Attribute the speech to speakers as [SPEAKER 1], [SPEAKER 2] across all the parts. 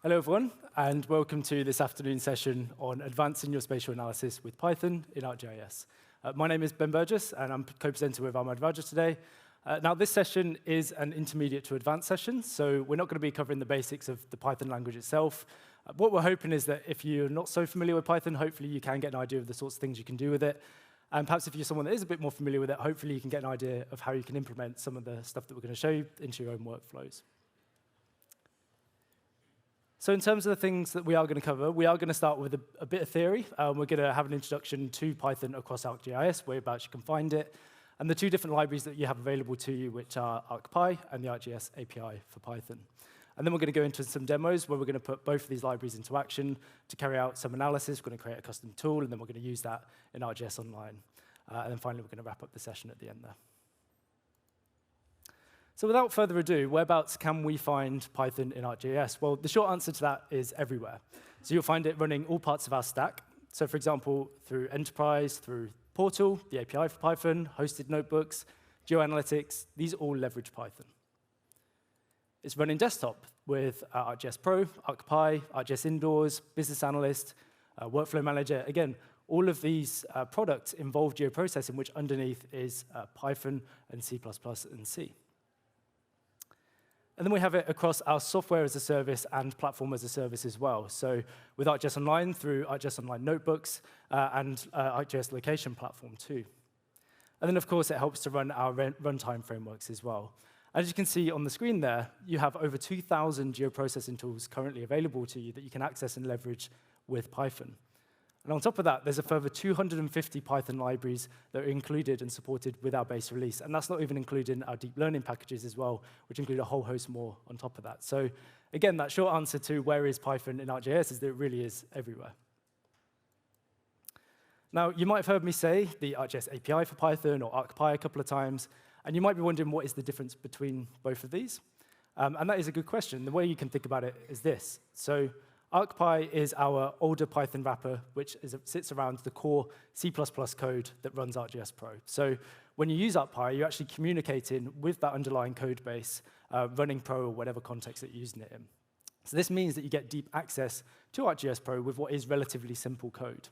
[SPEAKER 1] Hello, everyone, and welcome to this afternoon session on advancing your spatial analysis with Python in ArcGIS. My name is Ben Burgess, and I'm co-presenter with Ahmad today. Now, this session is an intermediate to advanced session, so we're not going to be covering the basics of the Python language itself. What we're hoping is that if you're not so familiar with Python, hopefully you can get an idea of the sorts of things you can do with it. And perhaps if you're someone that is a bit more familiar with it, hopefully you can get an idea of how you can implement some of the stuff that we're going to show you into your own workflows. So in terms of the things that we are going to cover, we are going to start with a bit of theory. We're going to have an introduction to Python across ArcGIS, whereabouts you can find it, and the two different libraries that you have available to you, which are ArcPy and the ArcGIS API for Python. And then we're going to go into some demos where we're going to put both of these libraries into action to carry out some analysis. We're going to create a custom tool, and then we're going to use that in ArcGIS Online. And then finally, we're going to wrap up the session at the end there. So without further ado, whereabouts can we find Python in ArcGIS? Well, the short answer to that is everywhere. So you'll find it running all parts of our stack. So for example, through Enterprise, through Portal, the API for Python, hosted notebooks, geoanalytics, these all leverage Python. It's running desktop with ArcGIS Pro, ArcPy, ArcGIS Indoors, Business Analyst, Workflow Manager. Again, all of these products involve geoprocessing, which underneath is Python and C++ and C. And then we have it across our software as a service and platform as a service as well. So with ArcGIS Online through ArcGIS Online Notebooks and ArcGIS Location Platform too. And then, of course, it helps to run our runtime frameworks as well. As you can see on the screen there, you have over 2,000 geoprocessing tools currently available to you that you can access and leverage with Python. And on top of that, there's a further 250 Python libraries that are included and supported with our base release. And that's not even including our deep learning packages as well, which include a whole host more on top of that. So again, that short answer to where is Python in ArcGIS is that it really is everywhere. Now, you might have heard me say the ArcGIS API for Python or ArcPy a couple of times, and you might be wondering what is the difference between both of these. And that is a good question. The way you can think about it is this. So ArcPy is our older Python wrapper, which sits around the core C++ code that runs ArcGIS Pro. So when you use ArcPy, you're actually communicating with that underlying code base, running Pro or whatever context that you're using it in. So this means that you get deep access to ArcGIS Pro with what is relatively simple code.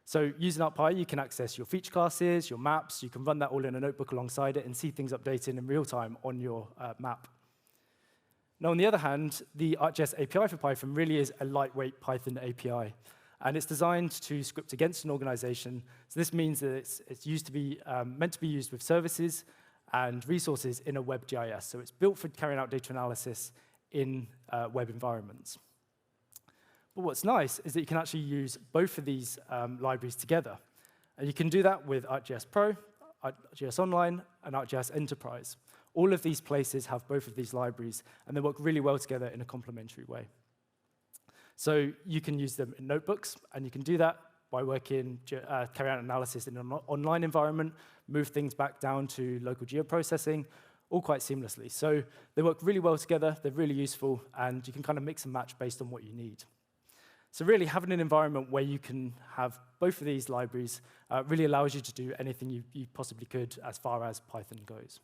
[SPEAKER 1] So using ArcPy, you can access your feature classes, your maps. You can run that all in a notebook alongside it and see things updating in real time on your map. Now, on the other hand, the ArcGIS API for Python really is a lightweight Python API. And it's designed to script against an organization. So this means that it's meant to be used with services and resources in a web GIS. So it's built for carrying out data analysis in web environments. But what's nice is that you can actually use both of these libraries together. And you can do that with ArcGIS Pro, ArcGIS Online, and ArcGIS Enterprise. All of these places have both of these libraries, and they work really well together in a complementary way. So you can use them in notebooks, and you can do that by carrying out analysis in an online environment, move things back down to local geoprocessing, all quite seamlessly. So they work really well together, they're really useful, and you can kind of mix and match based on what you need. So really having an environment where you can have both of these libraries really allows you to do anything you possibly could as far as Python goes.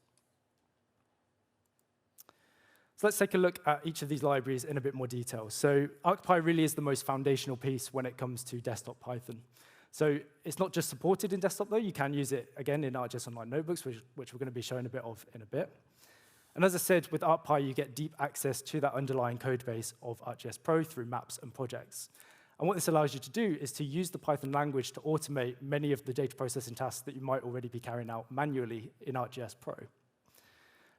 [SPEAKER 1] So let's take a look at each of these libraries in a bit more detail. So ArcPy really is the most foundational piece when it comes to desktop Python. So it's not just supported in desktop, though. You can use it, again, in ArcGIS Online Notebooks, which we're going to be showing a bit of in a bit. And as I said, with ArcPy, you get deep access to that underlying code base of ArcGIS Pro through maps and projects. And what this allows you to do is to use the Python language to automate many of the data processing tasks that you might already be carrying out manually in ArcGIS Pro.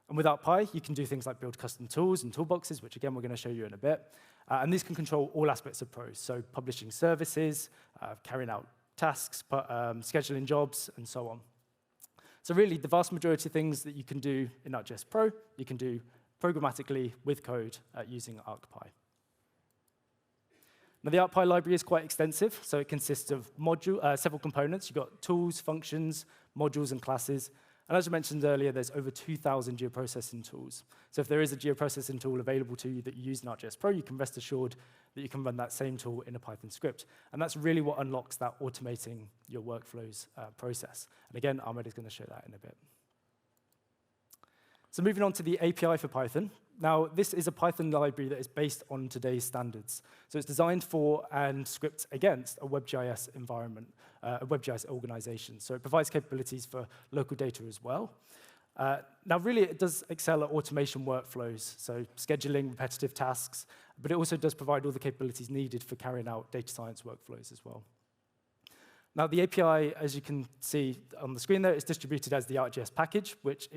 [SPEAKER 1] And with ArcPy, you can do things like build custom tools and toolboxes, which again, we're going to show you in a bit. And these can control all aspects of Pro, so publishing services, carrying out tasks, scheduling jobs, and so on. So really, the vast majority of things that you can do in ArcGIS Pro, you can do programmatically with code using ArcPy. Now, the ArcPy library is quite extensive, so it consists of several components. You've got tools, functions, modules, and classes. And as I mentioned earlier, there's over 2,000 geoprocessing tools. So if there is a geoprocessing tool available to you that you use in ArcGIS Pro, you can rest assured that you can run that same tool in a Python script. And that's really what unlocks that automating your workflows process. And again, Ahmad is going to show that in a bit. So moving on to the API for Python, Now, this is a Python library that is based on today's standards. So it's designed for and scripts against a WebGIS environment, a WebGIS organization. So it provides capabilities for local data as well. Now, really, it does excel at automation workflows, so scheduling repetitive tasks, but it also does provide all the capabilities needed for carrying out data science workflows as well. Now, the API, as you can see on the screen there, is distributed as the ArcGIS package, which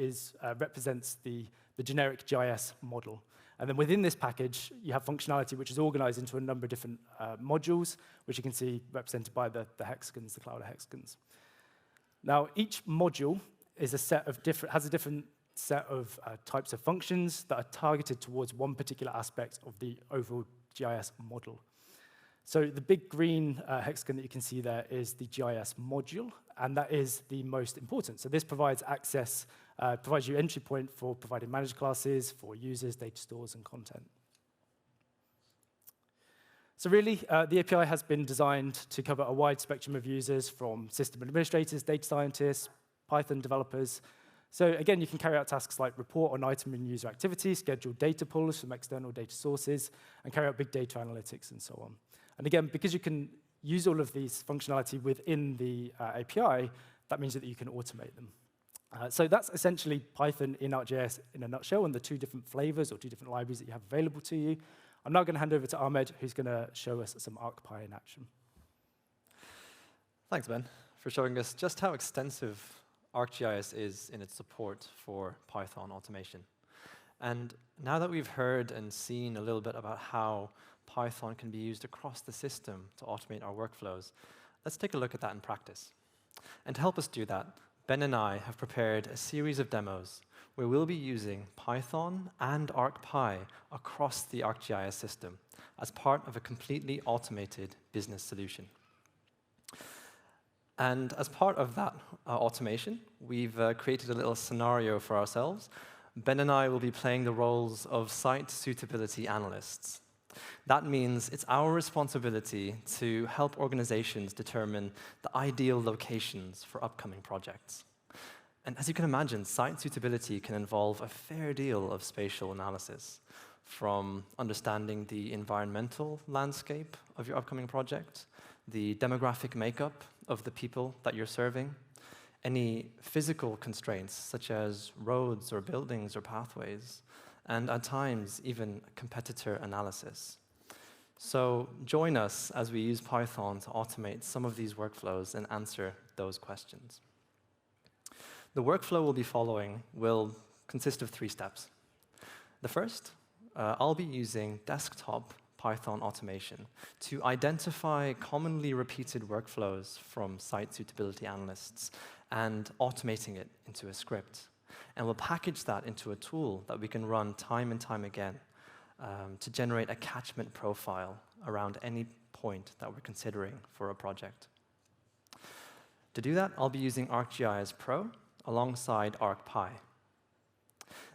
[SPEAKER 1] represents the generic GIS model. And then within this package, you have functionality which is organized into a number of different modules, which you can see represented by the hexagons, the cloud hexagons. Now, each module is has a different set of types of functions that are targeted towards one particular aspect of the overall GIS model. So the big green hexagon that you can see there is the GIS module, and that is the most important. So this provides access, provides you entry point for providing managed classes, for users, data stores, and content. So really, the API has been designed to cover a wide spectrum of users, from system administrators, data scientists, Python developers. So again, you can carry out tasks like report on item and user activity, schedule data pulls from external data sources, and carry out big data analytics and so on. And again, because you can use all of these functionality within the API, that means that you can automate them. So that's essentially Python in ArcGIS in a nutshell, and the two different flavors or two different libraries that you have available to you. I'm now going to hand over to Ahmad, who's going to show us some ArcPy in action.
[SPEAKER 2] Thanks, Ben, for showing us just how extensive ArcGIS is in its support for Python automation. And now that we've heard and seen a little bit about how Python can be used across the system to automate our workflows, let's take a look at that in practice. And to help us do that, Ben and I have prepared a series of demos where we'll be using Python and ArcPy across the ArcGIS system as part of a completely automated business solution. And as part of that automation, we've created a little scenario for ourselves. Ben and I will be playing the roles of site suitability analysts. That means it's our responsibility to help organizations determine the ideal locations for upcoming projects. And as you can imagine, site suitability can involve a fair deal of spatial analysis, from understanding the environmental landscape of your upcoming project, the demographic makeup of the people that you're serving, any physical constraints such as roads or buildings or pathways, and at times even competitor analysis. So join us as we use Python to automate some of these workflows and answer those questions. The workflow we'll be following will consist of 3 steps. The first, I'll be using desktop Python automation to identify commonly repeated workflows from site suitability analysts and automating it into a script. And we'll package that into a tool that we can run time and time again to generate a catchment profile around any point that we're considering for a project. To do that, I'll be using ArcGIS Pro alongside ArcPy.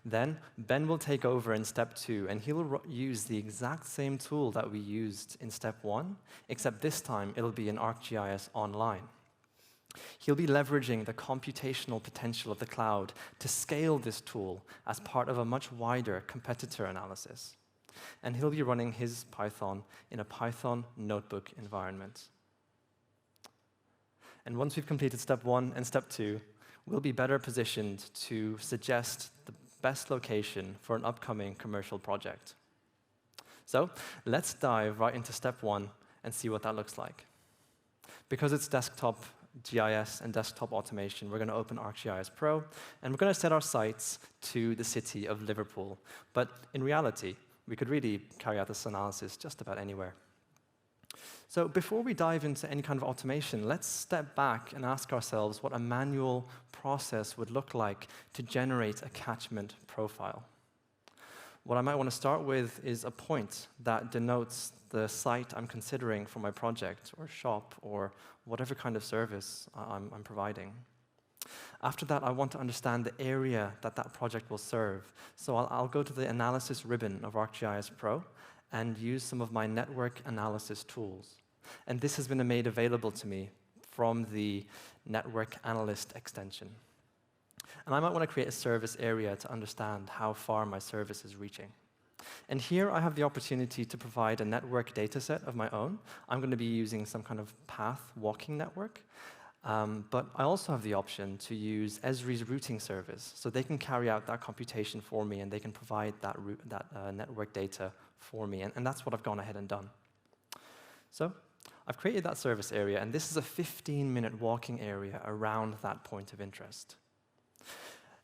[SPEAKER 2] Then Ben will take over in step 2, and he'll use the exact same tool that we used in step 1, except this time it'll be in ArcGIS Online. He'll be leveraging the computational potential of the cloud to scale this tool as part of a much wider competitor analysis. And he'll be running his Python in a Python notebook environment. And once we've completed step 1 and step 2, we'll be better positioned to suggest the best location for an upcoming commercial project. So let's dive right into step 1 and see what that looks like. Because it's desktop GIS and desktop automation, we're going to open ArcGIS Pro, and we're going to set our sights to the city of Liverpool. But in reality, we could really carry out this analysis just about anywhere. So before we dive into any kind of automation, let's step back and ask ourselves what a manual process would look like to generate a catchment profile. What I might want to start with is a point that denotes the site I'm considering for my project or shop or whatever kind of service I'm providing. After that, I want to understand the area that that project will serve. So I'll go to the analysis ribbon of ArcGIS Pro and use some of my network analysis tools. And this has been made available to me from the Network Analyst extension. And I might want to create a service area to understand how far my service is reaching. And here I have the opportunity to provide a network dataset of my own. I'm going to be using some kind of path walking network. But I also have the option to use Esri's routing service, so they can carry out that computation for me, and they can provide that network data for me. And that's what I've gone ahead and done. So I've created that service area, and this is a 15-minute walking area around that point of interest.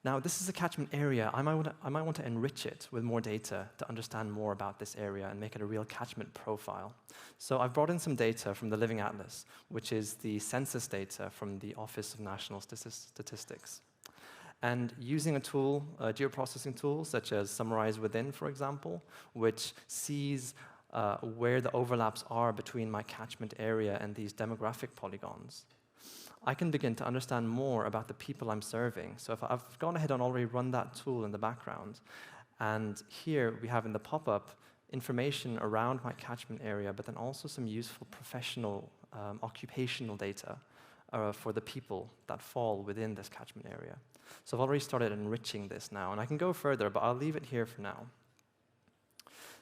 [SPEAKER 2] Now, this is a catchment area. I might want to enrich it with more data to understand more about this area and make it a real catchment profile. So I've brought in some data from the Living Atlas, which is the census data from the Office of National Statistics. And using a tool, a geoprocessing tool, such as Summarize Within, for example, which sees where the overlaps are between my catchment area and these demographic polygons, I can begin to understand more about the people I'm serving. So if I've gone ahead and already run that tool in the background, and here we have in the pop-up information around my catchment area, but then also some useful professional, occupational data for the people that fall within this catchment area. So I've already started enriching this now, and I can go further, but I'll leave it here for now.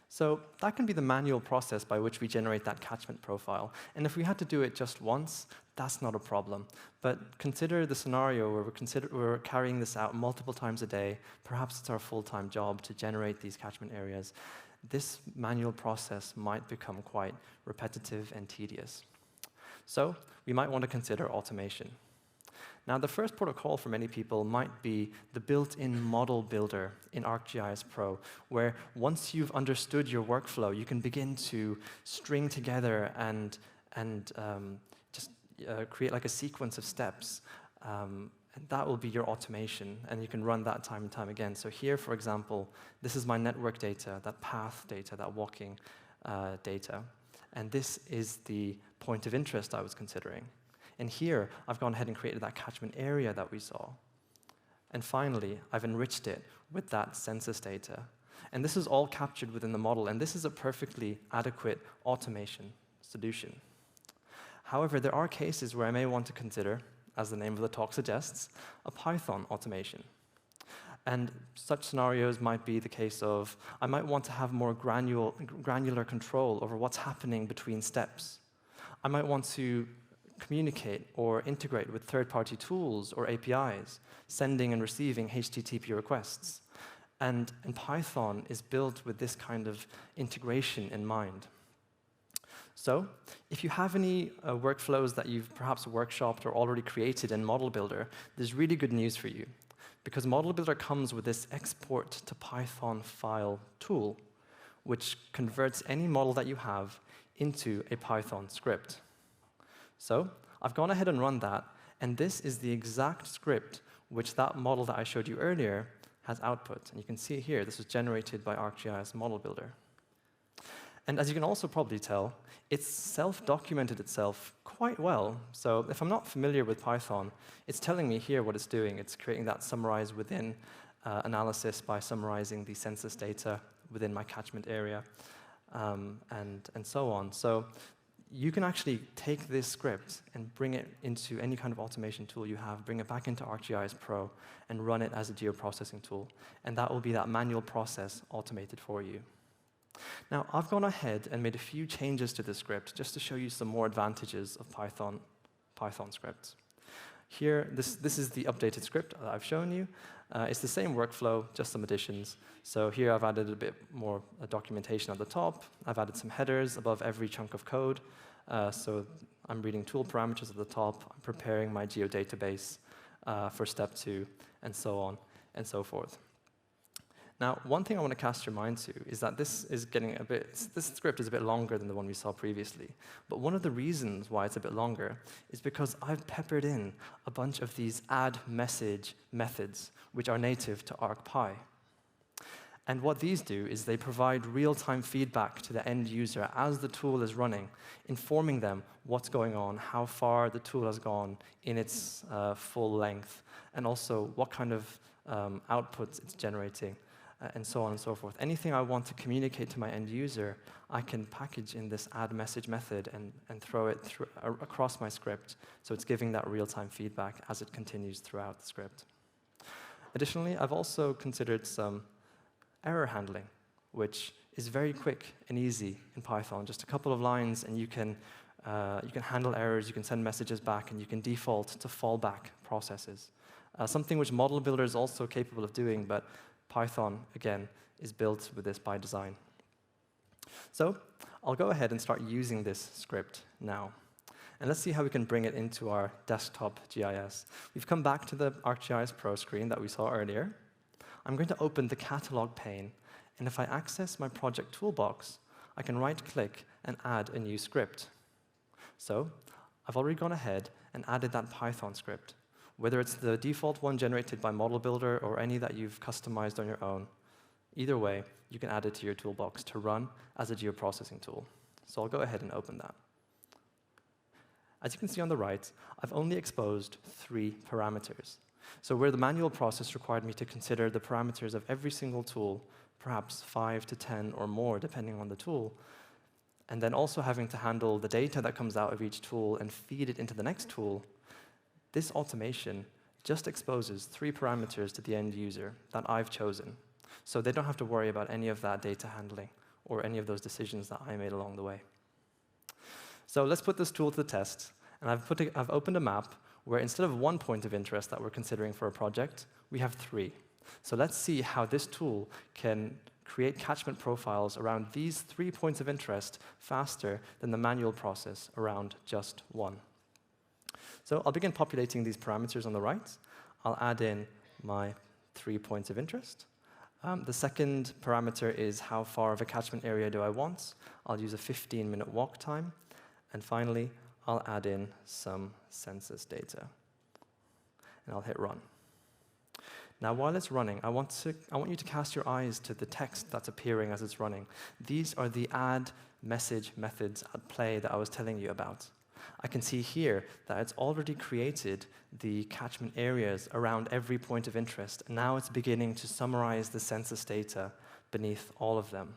[SPEAKER 2] So that can be the manual process by which we generate that catchment profile. And if we had to do it just once, that's not a problem. But consider the scenario where we're carrying this out multiple times a day. Perhaps it's our full-time job to generate these catchment areas. This manual process might become quite repetitive and tedious. So we might want to consider automation. Now, the first protocol for many people might be the built-in model builder in ArcGIS Pro, where once you've understood your workflow, you can begin to string together and just create like a sequence of steps. And that will be your automation, and you can run that time and time again. So here, for example, this is my network data, that path data, that walking data. And this is the point of interest I was considering. And here, I've gone ahead and created that catchment area that we saw. And finally, I've enriched it with that census data. And this is all captured within the model, and this is a perfectly adequate automation solution. However, there are cases where I may want to consider, as the name of the talk suggests, a Python automation. And such scenarios might be the case of, I might want to have more granular control over what's happening between steps. I might want to communicate or integrate with third-party tools or APIs, sending and receiving HTTP requests. And Python is built with this kind of integration in mind. So if you have any workflows that you've perhaps workshopped or already created in Model Builder, there's really good news for you, because Model Builder comes with this export to Python file tool, which converts any model that you have into a Python script. So I've gone ahead and run that, and this is the exact script which that model that I showed you earlier has output. And you can see here, this was generated by ArcGIS Model Builder. And as you can also probably tell, it's self-documented itself quite well. So if I'm not familiar with Python, it's telling me here what it's doing. It's creating that summarize within analysis by summarizing the census data within my catchment area, and so on. So you can actually take this script and bring it into any kind of automation tool you have, bring it back into ArcGIS Pro, and run it as a geoprocessing tool. And that will be that manual process automated for you. Now, I've gone ahead and made a few changes to this script just to show you some more advantages of Python scripts. Here, this is the updated script that I've shown you. It's the same workflow, just some additions. So here I've added a bit more documentation at the top. I've added some headers above every chunk of code. So I'm reading tool parameters at the top. I'm preparing my geodatabase for step 2, and so on and so forth. Now, one thing I want to cast your mind to is that this script is a bit longer than the one we saw previously. But one of the reasons why it's a bit longer is because I've peppered in a bunch of these add message methods, which are native to ArcPy. And what these do is they provide real-time feedback to the end user as the tool is running, informing them what's going on, how far the tool has gone in its full length, and also what kind of outputs it's generating, and so on and so forth. Anything I want to communicate to my end user, I can package in this add message method and throw it across my script, so it's giving that real-time feedback as it continues throughout the script. Additionally, I've also considered some error handling, which is very quick and easy in Python. Just a couple of lines, and you can handle errors, you can send messages back, and you can default to fallback processes. Something which Model Builder is also capable of doing, but Python, again, is built with this by design. So I'll go ahead and start using this script now. And let's see how we can bring it into our desktop GIS. We've come back to the ArcGIS Pro screen that we saw earlier. I'm going to open the catalog pane, and if I access my project toolbox, I can right-click and add a new script. So I've already gone ahead and added that Python script, whether it's the default one generated by Model Builder or any that you've customized on your own. Either way, you can add it to your toolbox to run as a geoprocessing tool. So I'll go ahead and open that. As you can see on the right, I've only exposed 3 parameters. So where the manual process required me to consider the parameters of every single tool, perhaps 5 to 10 or more, depending on the tool, and then also having to handle the data that comes out of each tool and feed it into the next tool, this automation just exposes 3 parameters to the end user that I've chosen. So they don't have to worry about any of that data handling or any of those decisions that I made along the way. So let's put this tool to the test. And I've opened a map where instead of 1 point of interest that we're considering for a project, we have 3. So let's see how this tool can create catchment profiles around these 3 points of interest faster than the manual process around just 1. So I'll begin populating these parameters on the right. I'll add in my 3 points of interest. The second parameter is how far of a catchment area do I want. I'll use a 15-minute walk time. And finally, I'll add in some census data. And I'll hit run. Now, while it's running, I want you to cast your eyes to the text that's appearing as it's running. These are the add message methods at play that I was telling you about. I can see here that it's already created the catchment areas around every point of interest, and now it's beginning to summarize the census data beneath all of them.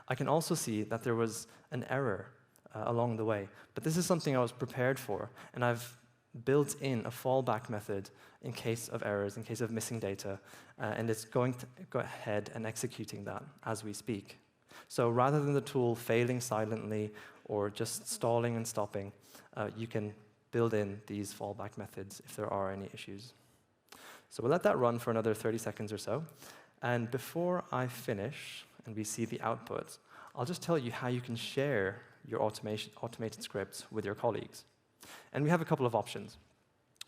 [SPEAKER 2] I can also see that there was an error along the way, but this is something I was prepared for, and I've built in a fallback method in case of errors, in case of missing data, and it's going to go ahead and executing that as we speak. So rather than the tool failing silently or just stalling and stopping, you can build in these fallback methods if there are any issues. So we'll let that run for another 30 seconds or so. And before I finish and we see the output, I'll just tell you how you can share your automated scripts with your colleagues. And we have a couple of options.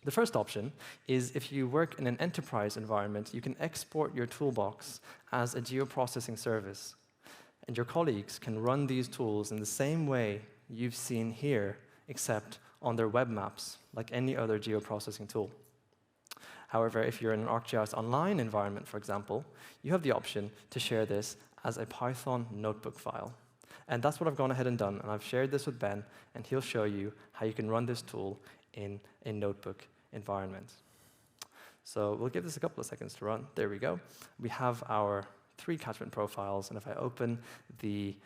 [SPEAKER 2] The first option is if you work in an enterprise environment, you can export your toolbox as a geoprocessing service. And your colleagues can run these tools in the same way you've seen here, except on their web maps, like any other geoprocessing tool. However, if you're in an ArcGIS Online environment, for example, you have the option to share this as a Python notebook file. And that's what I've gone ahead and done. And I've shared this with Ben, and he'll show you how you can run this tool in a notebook environment. So we'll give this a couple of seconds to run. There we go. We have our 3 catchment profiles, and if I open the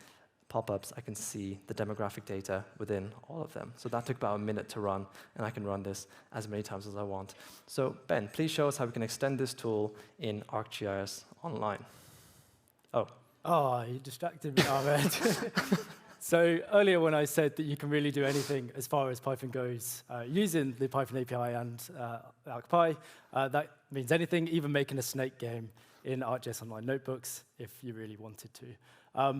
[SPEAKER 2] pop-ups, I can see the demographic data within all of them. So that took about a minute to run, and I can run this as many times as I want. So Ben, please show us how we can extend this tool in ArcGIS Online.
[SPEAKER 1] Oh, you distracted me, Ahmed. So earlier when I said that you can really do anything as far as Python goes using the Python API and ArcPy, that means anything, even making a snake game in ArcGIS Online notebooks if you really wanted to.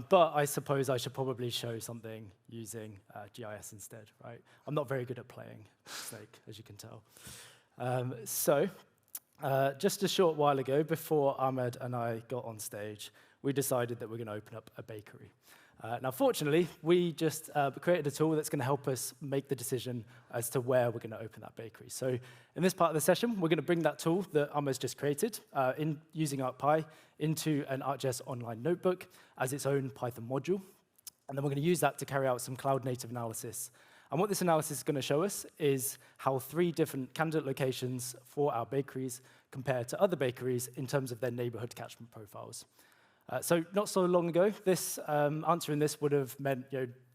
[SPEAKER 1] But I suppose I should probably show something using GIS instead, right? I'm not very good at playing snake, as you can tell. Just a short while ago, before Ahmed and I got on stage, we decided that we're going to open up a bakery. Now, fortunately, we just created a tool that's going to help us make the decision as to where we're going to open that bakery. So in this part of the session, we're going to bring that tool that Ahmed's just created using ArcPy into an ArcGIS Online notebook as its own Python module. And then we're going to use that to carry out some cloud-native analysis. And what this analysis is going to show us is how 3 different candidate locations for our bakeries compare to other bakeries in terms of their neighborhood catchment profiles. So not so long ago, answering this would have meant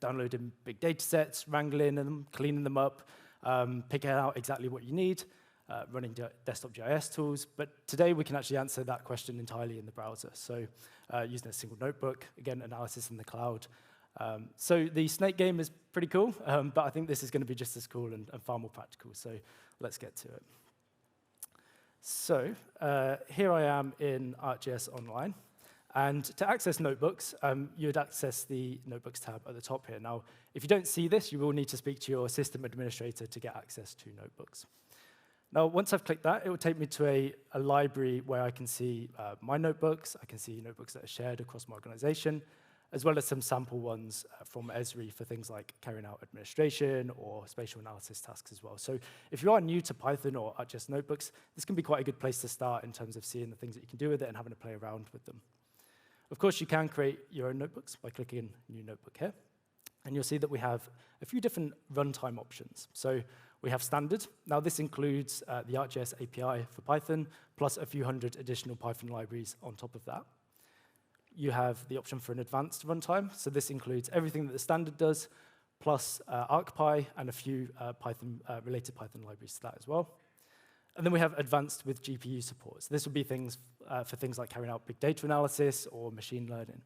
[SPEAKER 1] downloading big data sets, wrangling them, cleaning them up, picking out exactly what you need. running desktop GIS tools. But today, we can actually answer that question entirely in the browser. So using a single notebook, again, analysis in the cloud. So the snake game is pretty cool, but I think this is going to be just as cool and far more practical. So let's get to it. So here I am in ArcGIS Online. And to access notebooks, you would access the Notebooks tab at the top here. Now, if you don't see this, you will need to speak to your system administrator to get access to notebooks. Now, once I've clicked that, it will take me to a library where I can see my notebooks. I can see notebooks that are shared across my organization, as well as some sample ones from Esri for things like carrying out administration or spatial analysis tasks as well. So if you are new to Python or ArcGIS notebooks, this can be quite a good place to start in terms of seeing the things that you can do with it and having to play around with them. Of course, you can create your own notebooks by clicking New Notebook here. And you'll see that we have a few different runtime options. So we have standard. Now, this includes the ArcGIS API for Python, plus a few hundred additional Python libraries on top of that. You have the option for an advanced runtime. So this includes everything that the standard does, plus ArcPy and a few related Python libraries to that as well. And then we have advanced with GPU support. So this would be things for things like carrying out big data analysis or machine learning.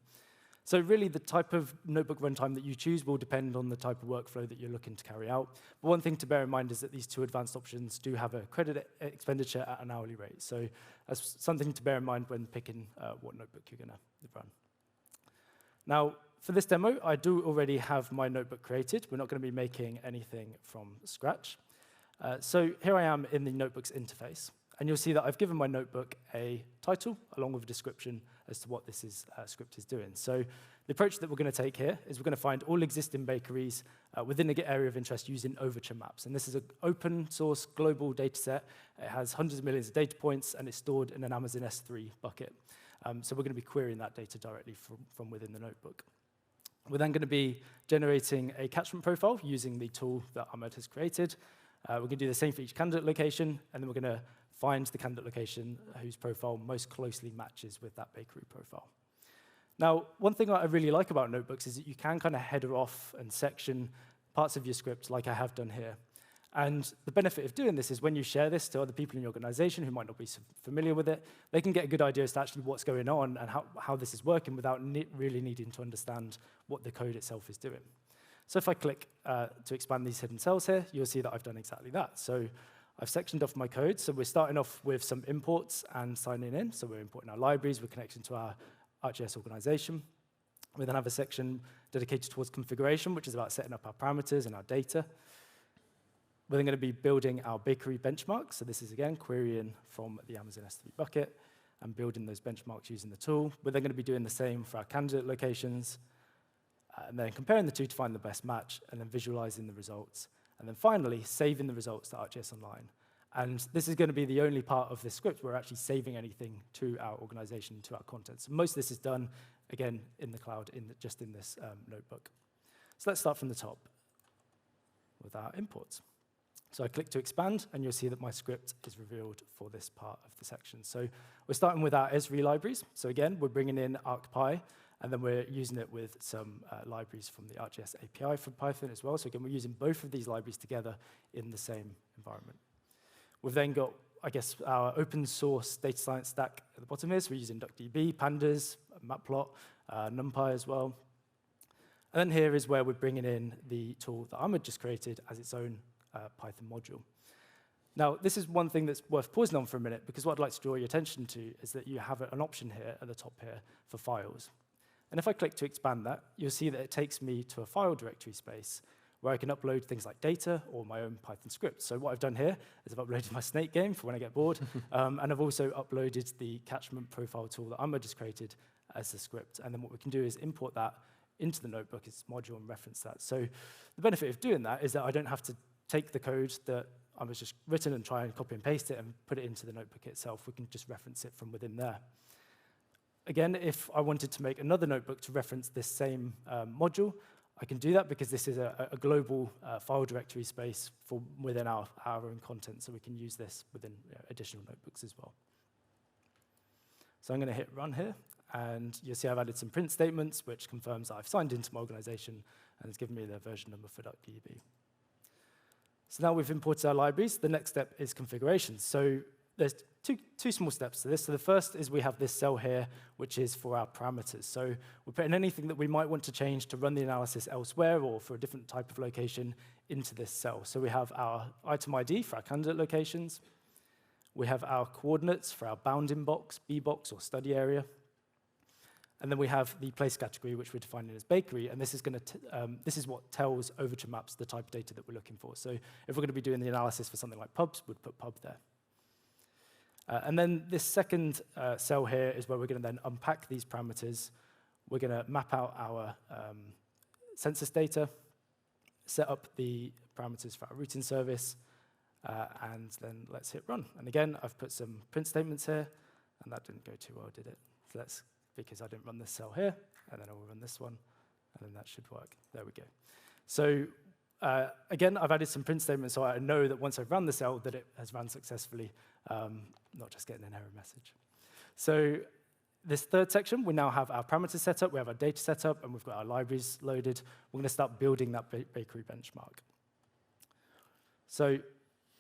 [SPEAKER 1] So really, the type of notebook runtime that you choose will depend on the type of workflow that you're looking to carry out. But one thing to bear in mind is that these two advanced options do have a credit expenditure at an hourly rate. So that's something to bear in mind when picking what notebook you're going to run. Now, for this demo, I do already have my notebook created. We're not going to be making anything from scratch. So here I am in the Notebooks interface. And you'll see that I've given my notebook a title along with a description as to what this script is doing. So the approach that we're going to take here is we're going to find all existing bakeries within an area of interest using Overture maps. And this is an open source global data set. It has hundreds of millions of data points, and it's stored in an Amazon S3 bucket. So we're going to be querying that data directly from within the notebook. We're then going to be generating a catchment profile using the tool that Ahmad has created. We're going to do the same for each candidate location, and then we're going to find the candidate location whose profile most closely matches with that bakery profile. Now, one thing I really like about notebooks is that you can kind of header off and section parts of your script like I have done here. And the benefit of doing this is when you share this to other people in your organization who might not be so familiar with it, they can get a good idea as to actually what's going on and how this is working without really needing to understand what the code itself is doing. So if I click to expand these hidden cells here, you'll see that I've done exactly that. So I've sectioned off my code. So we're starting off with some imports and signing in. So we're importing our libraries. We're connecting to our ArcGIS organization. We then have a section dedicated towards configuration, which is about setting up our parameters and our data. We're then going to be building our bakery benchmarks. So this is, again, querying from the Amazon S3 bucket and building those benchmarks using the tool. We're then going to be doing the same for our candidate locations, and then comparing the two to find the best match, and then visualizing the results. And then finally, saving the results to ArcGIS Online. And this is going to be the only part of this script where we're actually saving anything to our organization, to our content. So most of this is done, again, in the cloud, just in this notebook. So let's start from the top with our imports. So I click to expand, and you'll see that my script is revealed for this part of the section. So we're starting with our Esri libraries. So again, we're bringing in ArcPy, and then we're using it with some libraries from the ArcGIS API for Python as well. So again, we're using both of these libraries together in the same environment. We've then got, I guess, our open source data science stack at the bottom here. So we're using DuckDB, Pandas, Matplot, NumPy as well. And then here is where we're bringing in the tool that Ahmad just created as its own Python module. Now, this is one thing that's worth pausing on for a minute, because what I'd like to draw your attention to is that you have an option here at the top here for files. And if I click to expand that, you'll see that it takes me to a file directory space where I can upload things like data or my own Python scripts. So what I've done here is I've uploaded my snake game for when I get bored, and I've also uploaded the catchment profile tool that Ahmad just created as the script. And then what we can do is import that into the notebook, its module, and reference that. So the benefit of doing that is that I don't have to take the code that I was just written and try and copy and paste it and put it into the notebook itself. We can just reference it from within there. Again, if I wanted to make another notebook to reference this same module, I can do that because this is a global file directory space for within our own content, so we can use this within additional notebooks as well. So I'm going to hit run here, and you'll see I've added some print statements, which confirms that I've signed into my organization, and it's given me the version number for DuckDB. So now we've imported our libraries. The next step is configuration. So there's two small steps to this. So the first is we have this cell here, which is for our parameters. So we're putting anything that we might want to change to run the analysis elsewhere or for a different type of location into this cell. So we have our item ID for our candidate locations. We have our coordinates for our bounding box, B box, or study area. And then we have the place category, which we're defining as bakery, and this is what tells Overture Maps the type of data that we're looking for. So if we're going to be doing the analysis for something like pubs, we'd put pub there. And then this second cell here is where we're going to then unpack these parameters. We're going to map out our census data, set up the parameters for our routing service, and then let's hit run. And again, I've put some print statements here, and that didn't go too well, did it? So because I didn't run this cell here, and then I will run this one, and then that should work. There we go. So again, I've added some print statements so I know that once I've run the cell that it has run successfully, not just getting an error message. So this third section, we now have our parameters set up, we have our data set up, and we've got our libraries loaded. We're going to start building that bakery benchmark. So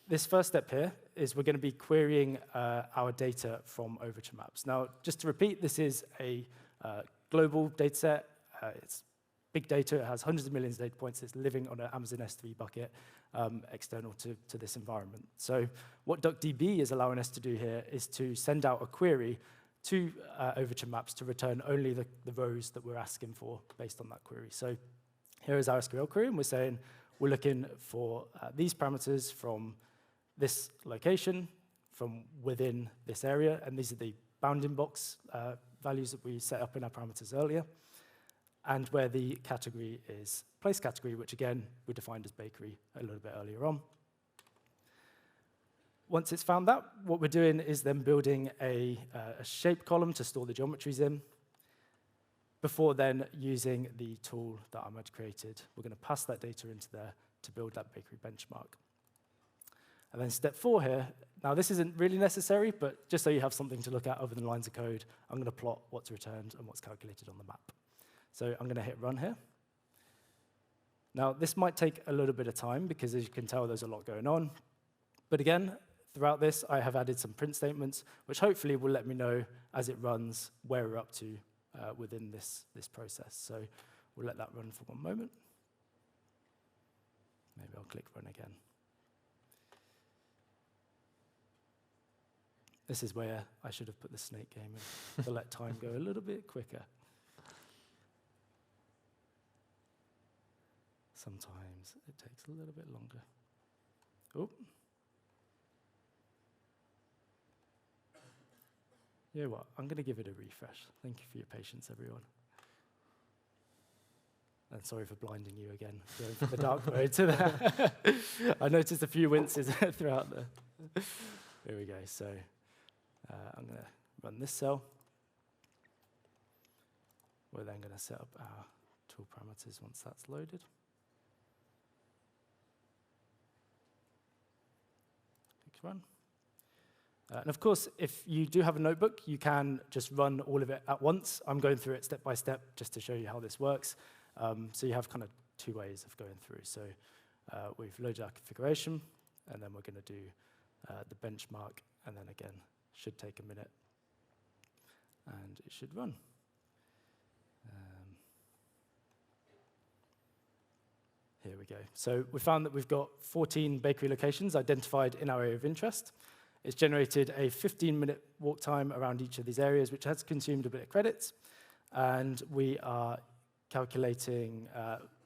[SPEAKER 1] this first step here is we're going to be querying our data from Overture Maps. Now, just to repeat, this is a global data set. It's big data. It has hundreds of millions of data points. It's living on an Amazon S3 bucket external to this environment. So what DuckDB is allowing us to do here is to send out a query to Overture Maps to return only the rows that we're asking for based on that query. So here is our SQL query, and we're saying we're looking for these parameters from this location, from within this area, and these are the bounding box values that we set up in our parameters earlier, and where the category is place category, which again, we defined as bakery a little bit earlier on. Once it's found that, what we're doing is then building a shape column to store the geometries in, before then using the tool that Ahmad created. We're going to pass that data into there to build that bakery benchmark. And then step 4 here, now this isn't really necessary, but just so you have something to look at other than lines of code, I'm going to plot what's returned and what's calculated on the map. So I'm going to hit run here. Now this might take a little bit of time because as you can tell there's a lot going on. But again, throughout this I have added some print statements which hopefully will let me know as it runs where we're up to within this process. So we'll let that run for one moment. Maybe I'll click run again. This is where I should have put the snake game in to let time go a little bit quicker. Sometimes it takes a little bit longer. Oh. You know what? I'm going to give it a refresh. Thank you for your patience, everyone. And sorry for blinding you again, going from the dark mode to that. I noticed a few winces throughout the... Here we go. So I'm going to run this cell. We're then going to set up our tool parameters once that's loaded. Click run. And of course, if you do have a notebook, you can just run all of it at once. I'm going through it step by step just to show you how this works. So you have kind of 2 ways of going through. So we've loaded our configuration, and then we're going to do the benchmark, and then again, should take a minute, and it should run. Here we go. So we found that we've got 14 bakery locations identified in our area of interest. It's generated a 15-minute walk time around each of these areas, which has consumed a bit of credits. And we are calculating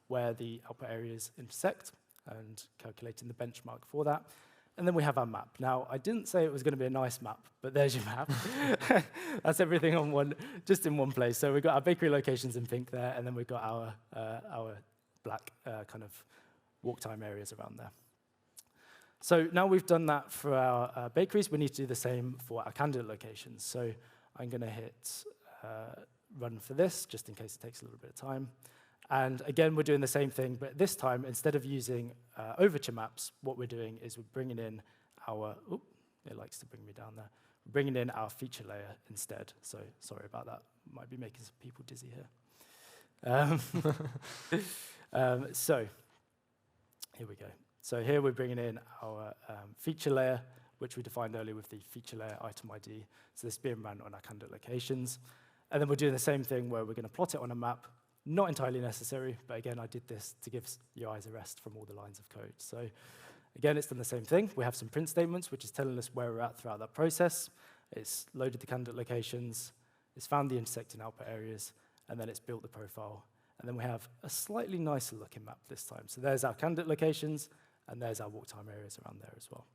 [SPEAKER 1] where the output areas intersect and calculating the benchmark for that. And then we have our map. Now, I didn't say it was going to be a nice map, but there's your map. That's everything on just in one place. So we've got our bakery locations in pink there, and then we've got our black kind of walk time areas around there. So now we've done that for our bakeries, we need to do the same for our candidate locations. So I'm going to hit run for this, just in case it takes a little bit of time. And again, we're doing the same thing, but this time, instead of using Overture Maps, what we're doing is we're bringing in our, it likes to bring me down there, we're bringing in our feature layer instead. So sorry about that, might be making some people dizzy here. So here we go. So here we're bringing in our feature layer, which we defined earlier with the feature layer item ID. So this is being run on our candidate locations. And then we're doing the same thing where we're going to plot it on a map. Not entirely necessary, but again, I did this to give your eyes a rest from all the lines of code. So again, it's done the same thing. We have some print statements, which is telling us where we're at throughout that process. It's loaded the candidate locations, it's found the intersecting output areas, and then it's built the profile. And then we have a slightly nicer looking map this time. So there's our candidate locations, and there's our walk time areas around there as well.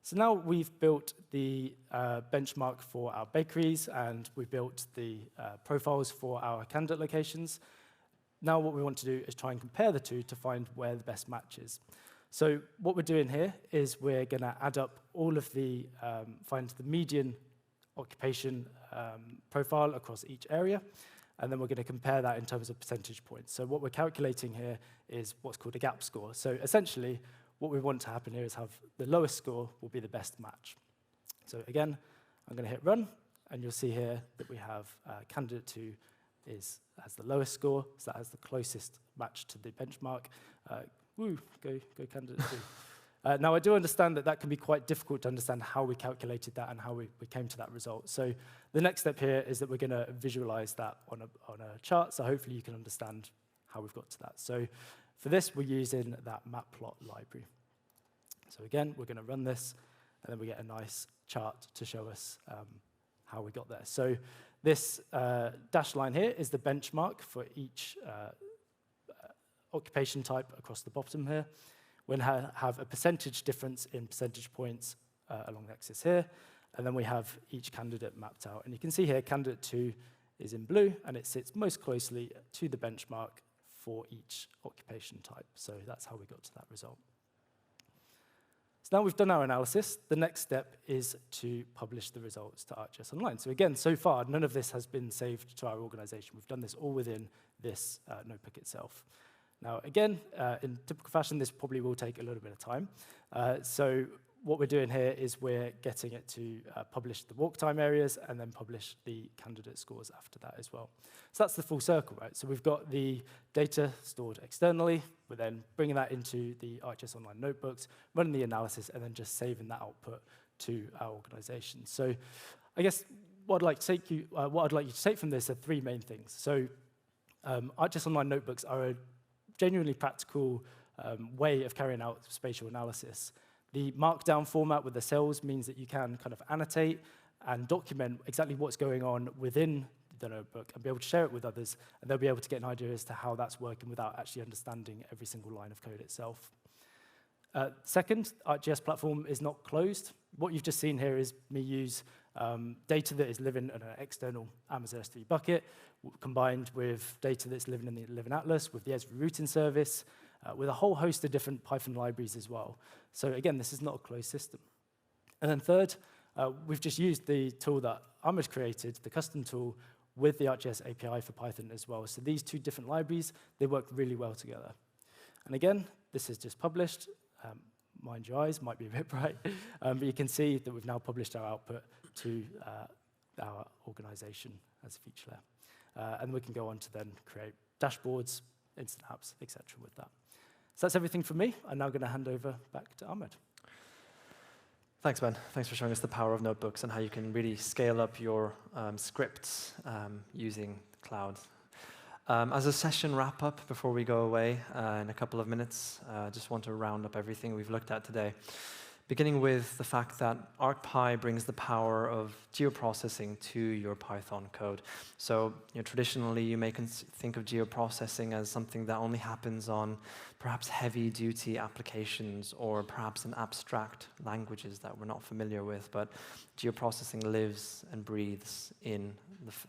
[SPEAKER 1] So now we've built the benchmark for our bakeries, and we built the profiles for our candidate locations. Now what we want to do is try and compare the two to find where the best match is. So what we're doing here is we're going to add up all of the, find the median occupation profile across each area, and then we're going to compare that in terms of percentage points. So what we're calculating here is what's called a gap score. So essentially, what we want to happen here is have the lowest score will be the best match. So again, I'm going to hit run, and you'll see here that we have candidate 2 has the lowest score, so that has the closest match to the benchmark. Woo, go candidate 2. Now, I do understand that that can be quite difficult to understand how we calculated that and how we came to that result. So the next step here is that we're going to visualize that on a chart, so hopefully you can understand how we've got to that. So for this, we're using that matplot library. So again, we're going to run this, and then we get a nice chart to show us how we got there. So this dashed line here is the benchmark for each occupation type across the bottom here. We're going to have a percentage difference in percentage points along the axis here, and then we have each candidate mapped out. And you can see here, candidate 2 is in blue, and it sits most closely to the benchmark for each occupation type. So that's how we got to that result. So now we've done our analysis. The next step is to publish the results to ArcGIS Online. So again, so far, none of this has been saved to our organization. We've done this all within this notebook itself. Now, again, in typical fashion, this probably will take a little bit of time. So what we're doing here is we're getting it to publish the walk time areas and then publish the candidate scores after that as well. So that's the full circle, right? So we've got the data stored externally. We're then bringing that into the ArcGIS Online notebooks, running the analysis, and then just saving that output to our organization. So I guess what I'd like you to take from this are 3 main things. So ArcGIS Online notebooks are a genuinely practical way of carrying out spatial analysis. The markdown format with the cells means that you can kind of annotate and document exactly what's going on within the notebook and be able to share it with others, and they'll be able to get an idea as to how that's working without actually understanding every single line of code itself. Second, ArcGIS platform is not closed. What you've just seen here is me use data that is living in an external Amazon S3 bucket, combined with data that's living in the Living Atlas, with the Esri routing service, with a whole host of different Python libraries as well. So again, this is not a closed system. And then third, we've just used the tool that Ahmad created, the custom tool, with the ArcGIS API for Python as well. So these 2 different libraries, they work really well together. And again, this is just published. Mind your eyes, might be a bit bright, but you can see that we've now published our output to our organization as a feature layer. And we can go on to then create dashboards, instant apps, etc. with that. So that's everything from me. I'm now going to hand over back to Ahmad.
[SPEAKER 2] Thanks, Ben. Thanks for showing us the power of notebooks and how you can really scale up your scripts using cloud. As a session wrap-up before we go away in a couple of minutes, I just want to round up everything we've looked at today. Beginning with the fact that ArcPy brings the power of geoprocessing to your Python code. So traditionally, you may think of geoprocessing as something that only happens on perhaps heavy-duty applications or perhaps in abstract languages that we're not familiar with. But geoprocessing lives and breathes in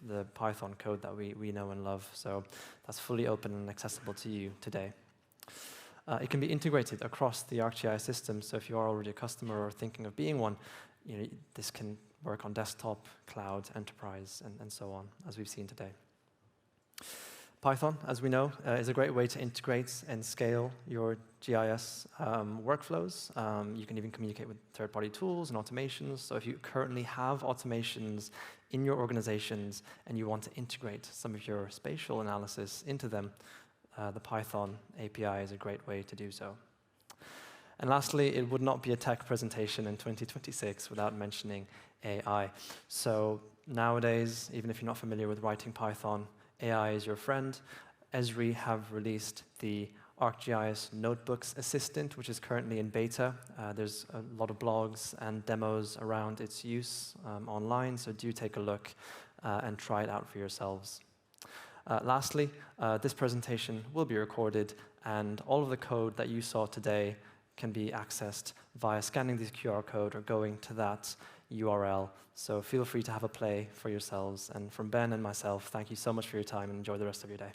[SPEAKER 2] the Python code that we know and love. So that's fully open and accessible to you today. It can be integrated across the ArcGIS system, so if you are already a customer or thinking of being one, this can work on desktop, cloud, enterprise, and so on, as we've seen today. Python, as we know, is a great way to integrate and scale your GIS workflows. You can even communicate with third-party tools and automations, so if you currently have automations in your organizations and you want to integrate some of your spatial analysis into them, the Python API is a great way to do so. And lastly, it would not be a tech presentation in 2026 without mentioning AI. So nowadays, even if you're not familiar with writing Python, AI is your friend. Esri have released the ArcGIS Notebooks Assistant, which is currently in beta. There's a lot of blogs and demos around its use online, so do take a look and try it out for yourselves. Lastly, this presentation will be recorded, and all of the code that you saw today can be accessed via scanning this QR code or going to that URL. So feel free to have a play for yourselves. And from Ben and myself, thank you so much for your time, and enjoy the rest of your day.